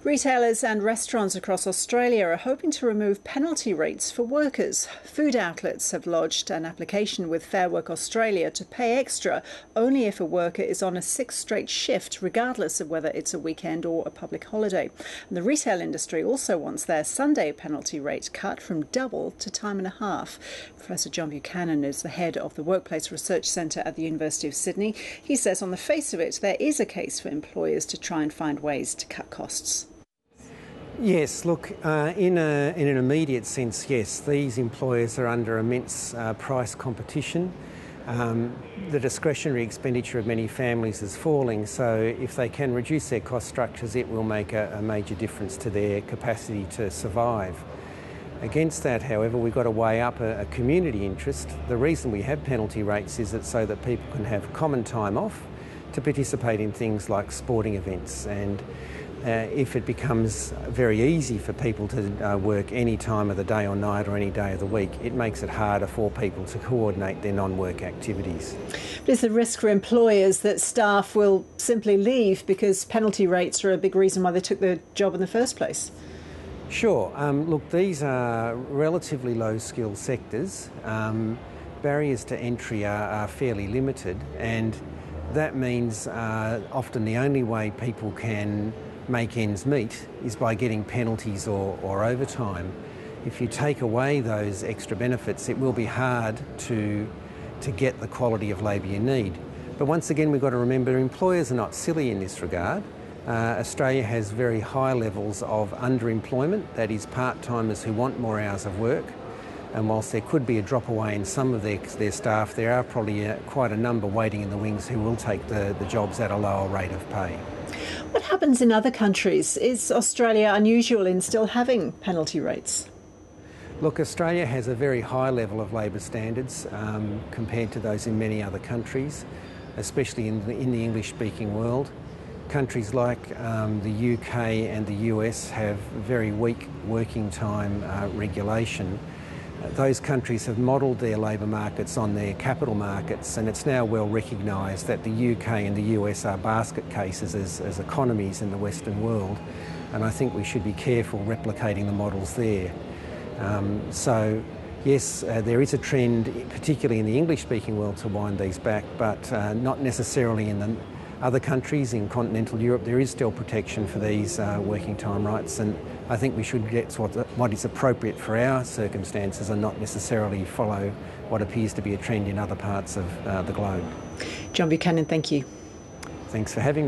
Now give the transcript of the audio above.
Retailers and restaurants across Australia are hoping to remove penalty rates for workers. Food outlets have lodged an application with Fair Work Australia to pay extra only if a worker is on a 6-straight shift, regardless of whether it's a weekend or a public holiday. And the retail industry also wants their Sunday penalty rate cut from double to time and a half. Professor John Buchanan is the head of the Workplace Research Centre at the University of Sydney. He says on the face of it, there is a case for employers to try and find ways to cut costs. Yes, look, in an immediate sense, yes, these employers are under immense price competition. The discretionary expenditure of many families is falling, so if they can reduce their cost structures, it will make a major difference to their capacity to survive. Against that, however, we've got to weigh up a community interest. The reason we have penalty rates is so that people can have common time off to participate in things like sporting events, and if it becomes very easy for people to work any time of the day or night or any day of the week, it makes it harder for people to coordinate their non-work activities. There's a risk for employers that staff will simply leave because penalty rates are a big reason why they took the job in the first place. Sure. Look, these are relatively low-skill sectors. Barriers to entry are fairly limited, and that means often the only way people can make ends meet is by getting penalties or overtime. If you take away those extra benefits, it will be hard to get the quality of labour you need. But once again, we've got to remember employers are not silly in this regard. Australia has very high levels of underemployment, that is part-timers who want more hours of work. And whilst there could be a drop away in some of their staff, there are probably quite a number waiting in the wings who will take the jobs at a lower rate of pay. What happens in other countries? Is Australia unusual in still having penalty rates? Look, Australia has a very high level of labour standards compared to those in many other countries, especially in the English-speaking world. Countries like the UK and the US have very weak working time regulation. Those countries have modelled their labour markets on their capital markets, and it's now well recognised that the UK and the US are basket cases as economies in the Western world, and I think we should be careful replicating the models there. So yes, there is a trend, particularly in the English-speaking world, to wind these back, but not necessarily in the other countries. In continental Europe, there is still protection for these working time rights, and I think we should get what is appropriate for our circumstances and not necessarily follow what appears to be a trend in other parts of the globe. John Buchanan, thank you. Thanks for having me.